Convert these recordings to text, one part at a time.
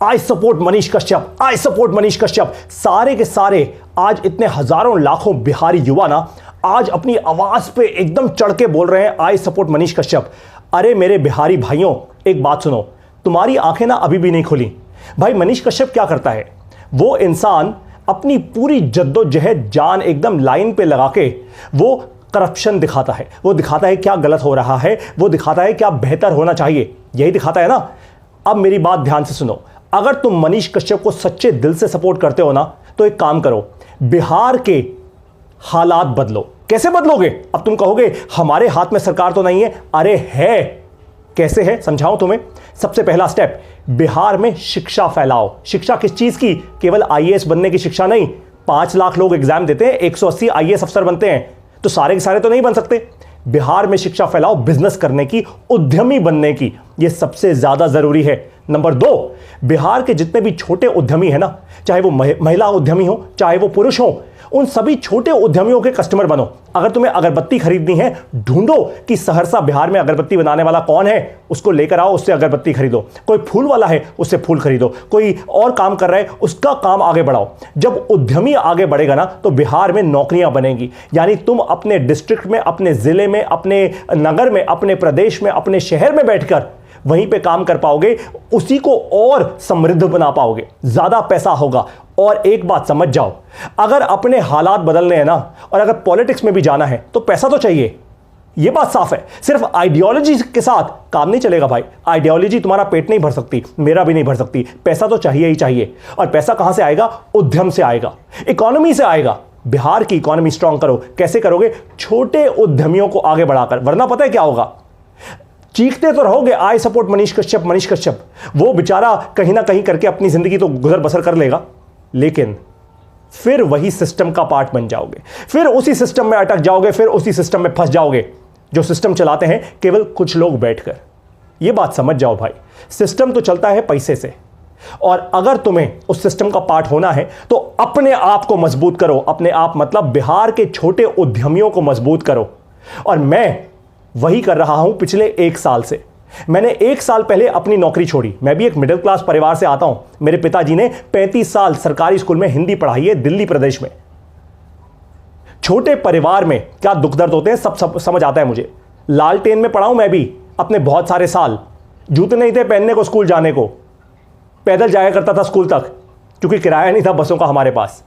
I support Manish Kashyap, I support Manish Kashyap. सारे के सारे आज इतने हजारों लाखों बिहारी युवा ना आज अपनी आवाज पे एकदम चढ़ के बोल रहे हैं आई सपोर्ट मनीष कश्यप। अरे मेरे बिहारी भाइयों, एक बात सुनो, तुम्हारी आंखें ना अभी भी नहीं खुली। भाई मनीष कश्यप क्या करता है? वो इंसान अपनी पूरी जद्दोजहद जान एकदम लाइन पे लगा के वो करप्शन दिखाता है, वो दिखाता है क्या गलत हो रहा है, वो दिखाता है क्या बेहतर होना चाहिए, यही दिखाता है ना। अब मेरी बात ध्यान से सुनो, अगर तुम मनीष कश्यप को सच्चे दिल से सपोर्ट करते हो ना तो एक काम करो, बिहार के हालात बदलो। कैसे बदलोगे? अब तुम कहोगे हमारे हाथ में सरकार तो नहीं है। अरे है, कैसे है समझाऊं तुम्हें। सबसे पहला स्टेप, बिहार में शिक्षा फैलाओ। शिक्षा किस चीज की? केवल आईएएस बनने की शिक्षा नहीं। 5 लाख लोग एग्जाम देते हैं, 180 आईएएस अफसर बनते हैं, तो सारे के सारे तो नहीं बन सकते। बिहार में शिक्षा फैलाओ बिजनेस करने की, उद्यमी बनने की, यह सबसे ज्यादा जरूरी है। नंबर 2, बिहार के जितने भी छोटे उद्यमी है ना, चाहे वो महिला उद्यमी हो चाहे वो पुरुष हो, उन सभी छोटे उद्यमियों के कस्टमर बनो। अगर तुम्हें अगरबत्ती खरीदनी है, ढूंढो कि सहरसा बिहार में अगरबत्ती बनाने वाला कौन है, उसको लेकर आओ, उससे अगरबत्ती खरीदो। कोई फूल वाला है, उससे फूल खरीदो। कोई और काम कर रहा है, उसका काम आगे बढ़ाओ। जब उद्यमी आगे बढ़ेगा ना तो बिहार में नौकरियां बनेंगी। यानी तुम अपने डिस्ट्रिक्ट में, अपने जिले में, अपने नगर में, अपने प्रदेश में, अपने शहर में बैठकर वहीं पे काम कर पाओगे, उसी को और समृद्ध बना पाओगे, ज्यादा पैसा होगा। और एक बात समझ जाओ, अगर अपने हालात बदलने हैं ना और अगर पॉलिटिक्स में भी जाना है तो पैसा तो चाहिए, यह बात साफ है। सिर्फ आइडियोलॉजी के साथ काम नहीं चलेगा भाई। आइडियोलॉजी तुम्हारा पेट नहीं भर सकती, मेरा भी नहीं भर सकती। पैसा तो चाहिए ही चाहिए। और पैसा कहां से आएगा? उद्यम से आएगा, इकोनॉमी से आएगा। बिहार की इकोनॉमी स्ट्रांग करो। कैसे करोगे? छोटे उद्यमियों को आगे बढ़ाकर। वरना पता है क्या होगा? चीखते तो रहोगे आई सपोर्ट मनीष कश्यप, मनीष कश्यप। वो बेचारा कहीं ना कहीं करके अपनी जिंदगी तो गुजर बसर कर लेगा, लेकिन फिर वही सिस्टम का पार्ट बन जाओगे, फिर उसी सिस्टम में अटक जाओगे, फिर उसी सिस्टम में फंस जाओगे जो सिस्टम चलाते हैं केवल कुछ लोग बैठकर। यह बात समझ जाओ भाई, सिस्टम तो चलता है पैसे से, और अगर तुम्हें उस सिस्टम का पार्ट होना है तो अपने आप को मजबूत करो। अपने आप मतलब बिहार के छोटे उद्यमियों को मजबूत करो। और मैं वही कर रहा हूं पिछले 1 साल से। मैंने 1 साल पहले अपनी नौकरी छोड़ी। मैं भी एक मिडिल क्लास परिवार से आता हूं। मेरे पिताजी ने 35 साल सरकारी स्कूल में हिंदी पढ़ाई है दिल्ली प्रदेश में। छोटे परिवार में क्या दुख दर्द होते हैं सब समझ आता है मुझे। लालटेन में पढ़ा हूं मैं भी अपने बहुत सारे साल। जूते नहीं थे पहनने को, स्कूल जाने को पैदल जाया करता था स्कूल तक, क्योंकि किराया नहीं था बसों का हमारे पास।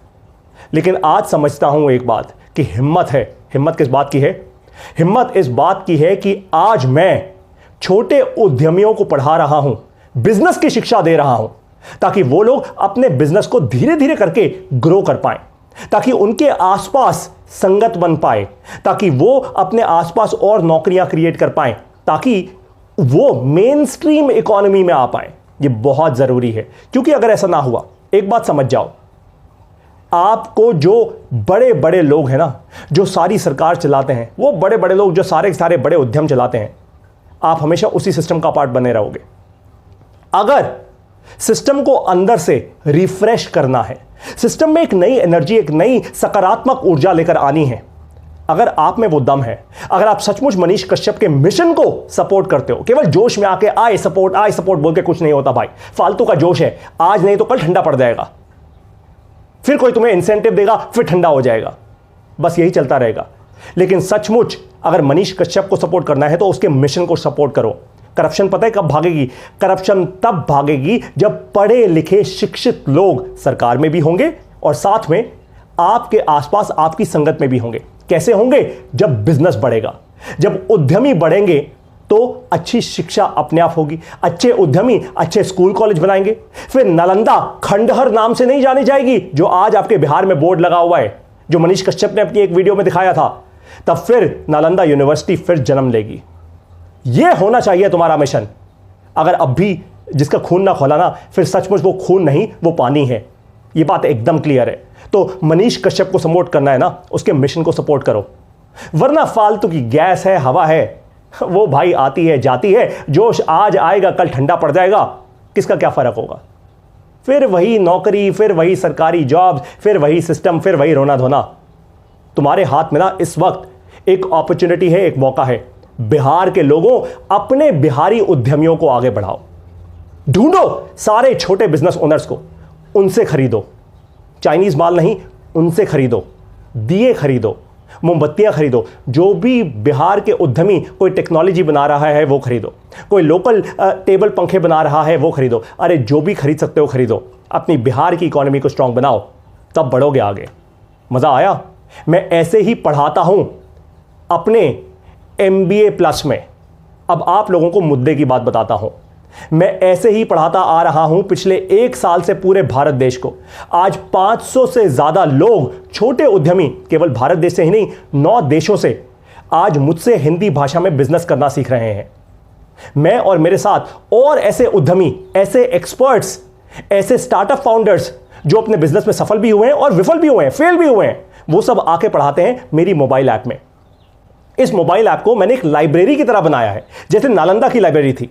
लेकिन आज समझता हूं एक बात कि हिम्मत है। हिम्मत किस बात की है? हिम्मत इस बात की है कि आज मैं छोटे उद्यमियों को पढ़ा रहा हूं, बिजनेस की शिक्षा दे रहा हूं, ताकि वो लोग अपने बिजनेस को धीरे धीरे करके ग्रो कर पाएं, ताकि उनके आसपास संगत बन पाए, ताकि वो अपने आसपास और नौकरियां क्रिएट कर पाएं, ताकि वो मेन स्ट्रीम इकोनॉमी में आ पाएं। ये बहुत जरूरी है, क्योंकि अगर ऐसा ना हुआ, एक बात समझ जाओ, आपको जो बड़े बड़े लोग हैं ना, जो सारी सरकार चलाते हैं, वो बड़े बड़े लोग जो सारे सारे बड़े उद्यम चलाते हैं, आप हमेशा उसी सिस्टम का पार्ट बने रहोगे। अगर सिस्टम को अंदर से रिफ्रेश करना है, सिस्टम में एक नई एनर्जी, एक नई सकारात्मक ऊर्जा लेकर आनी है, अगर आप में वो दम है, अगर आप सचमुच मनीष कश्यप के मिशन को सपोर्ट करते हो, केवल जोश में आके आई सपोर्ट बोल के कुछ नहीं होता भाई। फालतू का जोश है, आज नहीं तो कल ठंडा पड़ जाएगा। फिर कोई तुम्हें इंसेंटिव देगा, फिर ठंडा हो जाएगा। बस यही चलता रहेगा। लेकिन सचमुच अगर मनीष कश्यप को सपोर्ट करना है तो उसके मिशन को सपोर्ट करो। करप्शन पता है कब भागेगी? करप्शन तब भागेगी जब पढ़े लिखे शिक्षित लोग सरकार में भी होंगे और साथ में आपके आसपास आपकी संगत में भी होंगे। कैसे होंगे? जब बिजनेस बढ़ेगा, जब उद्यमी बढ़ेंगे तो अच्छी शिक्षा अपने आप होगी, अच्छे उद्यमी अच्छे स्कूल कॉलेज बनाएंगे। फिर नालंदा खंडहर नाम से नहीं जानी जाएगी जो आज आपके बिहार में बोर्ड लगा हुआ है, जो मनीष कश्यप ने अपनी एक वीडियो में दिखाया था। तब फिर नालंदा यूनिवर्सिटी फिर जन्म लेगी। यह होना चाहिए तुम्हारा मिशन। अगर अब भी जिसका खून ना खोला ना, फिर सचमुच वो खून नहीं, वो पानी है। यह बात एकदम क्लियर है। तो मनीष कश्यप को सपोर्ट करना है ना, उसके मिशन को सपोर्ट करो। वरना फालतू की गैस है, हवा है, वो भाई आती है जाती है। जोश आज आएगा कल ठंडा पड़ जाएगा, किसका क्या फर्क होगा? फिर वही नौकरी, फिर वही सरकारी जॉब, फिर वही सिस्टम, फिर वही रोना धोना। तुम्हारे हाथ में ना इस वक्त एक अपॉर्चुनिटी है, एक मौका है। बिहार के लोगों, अपने बिहारी उद्यमियों को आगे बढ़ाओ। ढूंढो सारे छोटे बिजनेस ओनर्स को, उनसे खरीदो, चाइनीज माल नहीं, उनसे खरीदो, दिए खरीदो, मोमबत्तियां खरीदो। जो भी बिहार के उद्यमी कोई टेक्नोलॉजी बना रहा है वो खरीदो, कोई लोकल टेबल पंखे बना रहा है वो खरीदो। अरे जो भी खरीद सकते हो खरीदो, अपनी बिहार की इकोनॉमी को स्ट्रांग बनाओ, तब बढ़ोगे आगे। मजा आया? मैं ऐसे ही पढ़ाता हूं अपने MBA प्लस में। अब आप लोगों को मुद्दे की बात बताता हूं, मैं ऐसे ही पढ़ाता आ रहा हूं पिछले 1 साल से पूरे भारत देश को। आज 500 से ज्यादा लोग, छोटे उद्यमी, केवल भारत देश से ही नहीं 9 देशों से आज मुझसे हिंदी भाषा में बिजनेस करना सीख रहे हैं। मैं और मेरे साथ और ऐसे उद्यमी, ऐसे एक्सपर्ट्स, ऐसे स्टार्टअप फाउंडर्स जो अपने बिजनेस में सफल भी हुए हैं और विफल भी हुए हैं, फेल भी हुए हैं, वो सब आके पढ़ाते हैं मेरी मोबाइल ऐप में। इस मोबाइल ऐप को मैंने एक लाइब्रेरी की तरह बनाया है, जैसे नालंदा की लाइब्रेरी थी।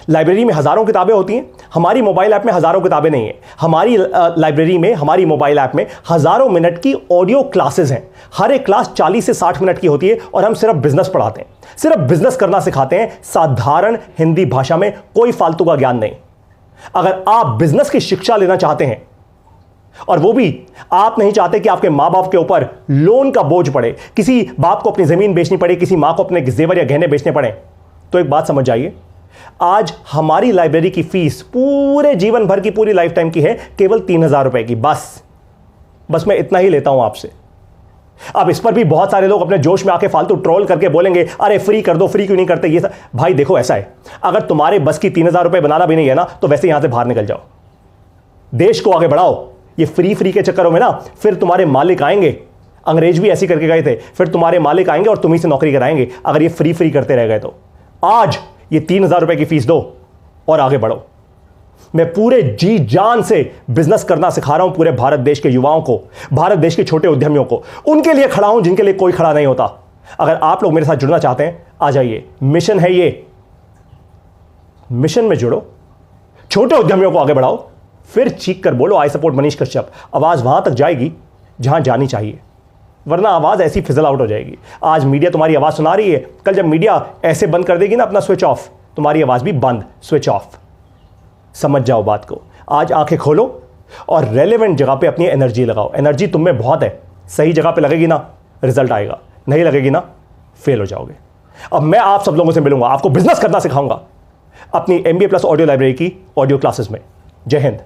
लाइब्रेरी में हजारों किताबें होती हैं, हमारी मोबाइल ऐप में हजारों किताबें नहीं है। हमारी लाइब्रेरी में, हमारी मोबाइल ऐप में हजारों मिनट की ऑडियो क्लासेस हैं। हर एक क्लास 40 से 60 मिनट की होती है और हम सिर्फ बिजनेस पढ़ाते हैं, सिर्फ बिजनेस करना सिखाते हैं, साधारण हिंदी भाषा में, कोई फालतू का ज्ञान नहीं। अगर आप बिजनेस की शिक्षा लेना चाहते हैं, और वो भी आप नहीं चाहते कि आपके मां बाप के ऊपर लोन का बोझ पड़े, किसी बाप को अपनी जमीन बेचनी पड़े, किसी मां को अपने जेवर या गहने बेचने पड़े, तो एक बात समझ जाइए, आज हमारी लाइब्रेरी की फीस पूरे जीवन भर की, पूरी लाइफ टाइम की है केवल 3,000 रुपए की। बस मैं इतना ही लेता हूं आपसे। अब इस पर भी बहुत सारे लोग अपने जोश में आके फालतू ट्रोल करके बोलेंगे, अरे फ्री कर दो, फ्री क्यों नहीं करते ये सब। भाई देखो, ऐसा है, अगर तुम्हारे बस की 3,000 रुपए बनाना भी नहीं है ना, तो वैसे यहां से बाहर निकल जाओ, देश को आगे बढ़ाओ। ये फ्री के चक्करों में ना फिर तुम्हारे मालिक आएंगे, अंग्रेज भी ऐसी करके गए थे, फिर तुम्हारे मालिक आएंगे और तुम्ही से नौकरी कराएंगे अगर ये फ्री करते रह गए तो। आज ये 3,000 रुपए की फीस दो और आगे बढ़ो। मैं पूरे जी जान से बिजनेस करना सिखा रहा हूं पूरे भारत देश के युवाओं को, भारत देश के छोटे उद्यमियों को। उनके लिए खड़ा हूं जिनके लिए कोई खड़ा नहीं होता। अगर आप लोग मेरे साथ जुड़ना चाहते हैं, आ जाइए, मिशन है ये, मिशन में जुड़ो, छोटे उद्यमियों को आगे बढ़ाओ, फिर चीख कर बोलो आई सपोर्ट मनीष कश्यप। आवाज वहां तक जाएगी जहां जानी चाहिए, वरना आवाज ऐसी फिजल आउट हो जाएगी। आज मीडिया तुम्हारी आवाज सुना रही है, कल जब मीडिया ऐसे बंद कर देगी ना अपना स्विच ऑफ, तुम्हारी आवाज भी बंद, स्विच ऑफ। समझ जाओ बात को। आज आंखें खोलो और रेलेवेंट जगह पे अपनी एनर्जी लगाओ। एनर्जी तुम में बहुत है, सही जगह पे लगेगी ना रिजल्ट आएगा, नहीं लगेगी ना फेल हो जाओगे। अब मैं आप सब लोगों से मिलूंगा, आपको बिजनेस करना सिखाऊंगा अपनी MBA प्लस ऑडियो लाइब्रेरी की ऑडियो क्लासेस में। जय हिंद।